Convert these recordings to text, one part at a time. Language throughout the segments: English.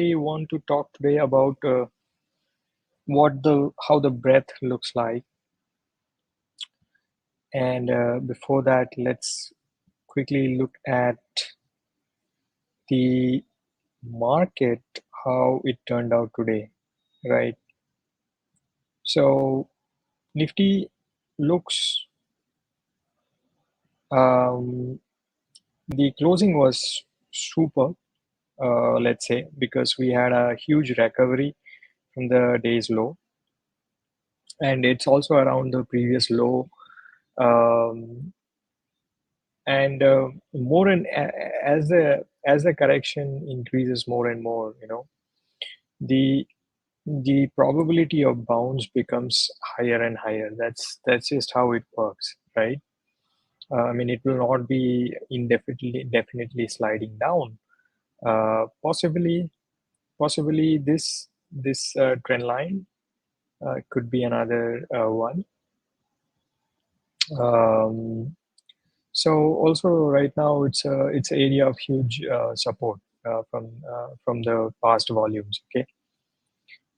I want to talk today about how the breath looks like. And before that, let's quickly look at the market, how it turned out today, right? So Nifty looks, um, the closing was super, let's say, because we had a huge recovery from the day's low, and it's also around the previous low. Um, and more and as the correction increases more and more, the the probability of bounce becomes higher and higher. That's just how it works, right? I mean, it will not be indefinitely definitely sliding down. Possibly this trend line could be another one. um, So also right now it's an area of huge support from the past volumes. Okay.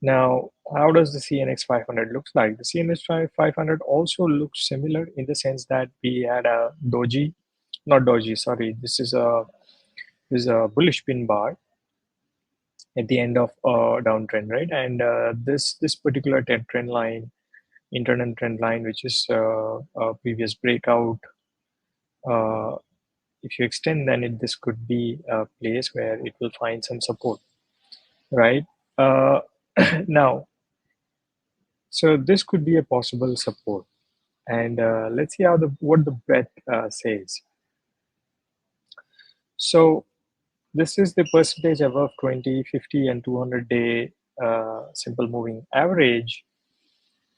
Now, how does the CNX 500 looks like? The CNX 500 also looks similar in the sense that we had a doji, not doji. Sorry, this is a bullish pin bar at the end of downtrend, right? And this particular trend line, internal trend line, which is a previous breakout. Uh, if you extend, then this could be a place where it will find some support, right? uh, Now, so this could be a possible support, and let's see how the what the breadth says. So this is the percentage above 20, 50, and 200-day simple moving average,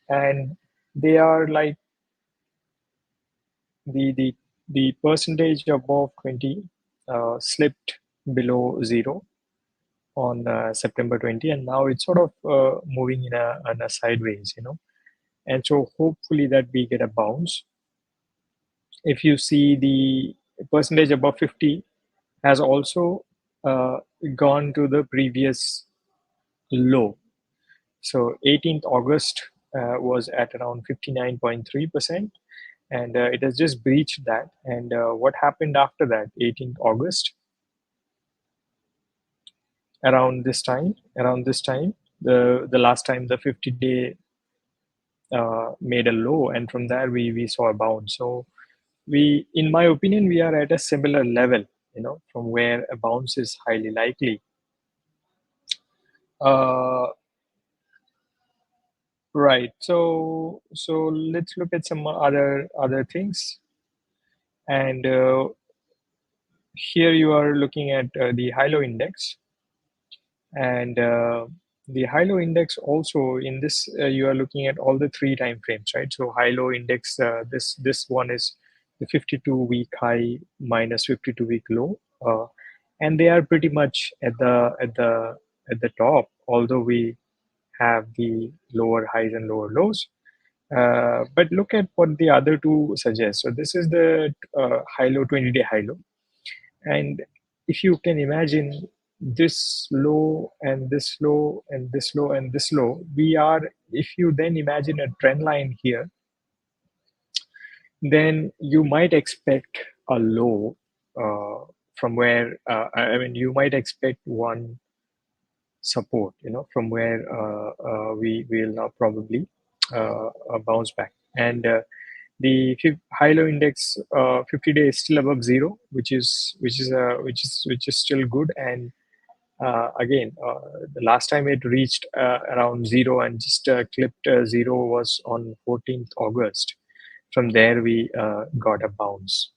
and they are like the the percentage above 20 slipped below zero on September 20, and now it's sort of moving in a sideways, and so hopefully that we get a bounce. If you see the percentage above 50 has also uh, gone to the previous low. So 18th August was at around 59.3%, and it has just breached that. And what happened after that? 18th August, around this time, the last time the 50-day made a low, and from there we saw a bounce. So we, in my opinion, we are at a similar level, from where a bounce is highly likely. uh, right. So let's look at some other things. And here you are looking at the hilo index. And the hilo index also, in this you are looking at all the three time frames, right? So hilo index, this one is the 52-week high minus 52-week low, and they are pretty much at the top, although we have the lower highs and lower lows. But look at what the other two suggest. So this is the hilo, 20-day hilo. And if you can imagine this low and this low and this low and this low, if you then imagine a trend line here, then you might expect a low from where, I mean, you might expect one support, from where we will now probably bounce back. And the high-low index 50-day is still above zero, which is still good. And again, the last time it reached around zero and just clipped zero was on 14th August. From there, we got a bounce.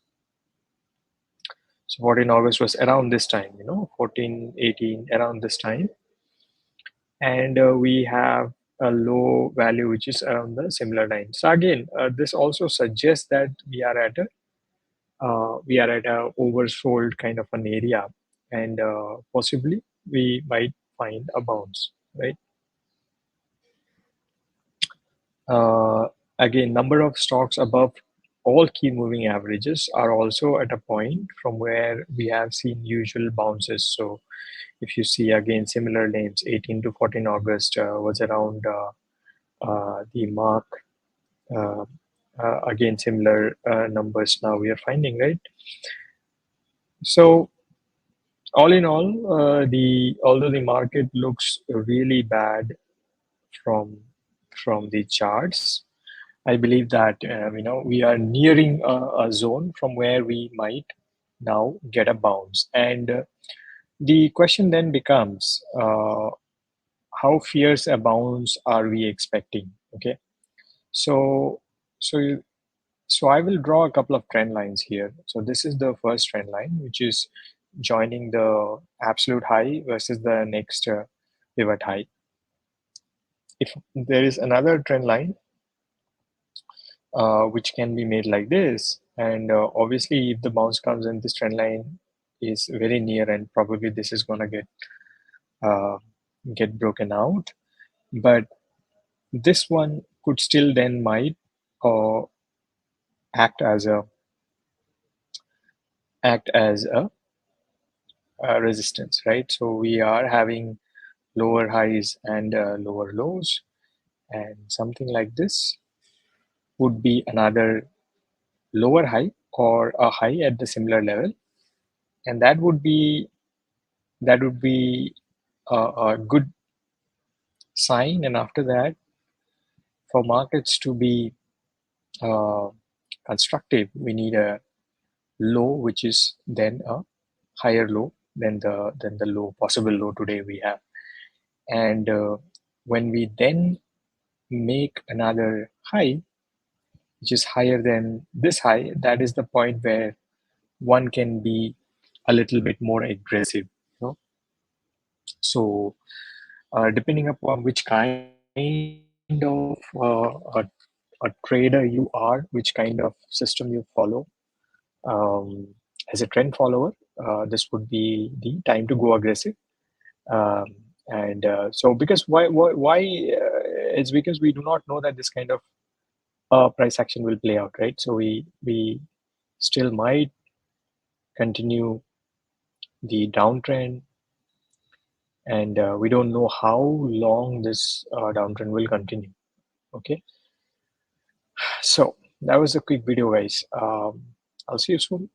So 14 August was around this time, 14, 18, around this time. And we have a low value which is around the similar line. So again, this also suggests that we are at a oversold kind of an area, and possibly we might find a bounce, right? Uh, Again, number of stocks above all key moving averages are also at a point from where we have seen usual bounces. So If you see again similar names, 18 to 14 August was around the mark. Uh, Again, similar numbers now we are finding, right? So all in all, the although the market looks really bad from the charts, I believe that we are nearing a zone from where we might now get a bounce. And the question then becomes, how fierce a bounce are we expecting? Okay, so so you, so I will draw a couple of trend lines here. So this is the first trend line, which is joining the absolute high versus the next pivot high. If there is another trend line which can be made like this. And obviously, if the bounce comes and this trend line is very near, and probably this is going to uh, get broken out. But this one could still then might uh, act as a act as a resistance, right? So we are having lower highs and lower lows, and something like this would be another lower high or a high at the similar level, and that would be a good sign. And after that, for markets to be uh, constructive, we need a low, which is then a higher low than the low possible low today we have. And when we then make another high, which is higher than this high, that is the point where one can be a little bit more aggressive. You know? So depending upon which kind of a trader you are, which kind of system you follow. As a trend follower, this would be the time to go aggressive. Um, and so, because why it's because we do not know that this kind of price action will play out, right? So we still might continue the downtrend, and we don't know how long this downtrend will continue. Okay, so that was a quick video, guys. I'll see you soon.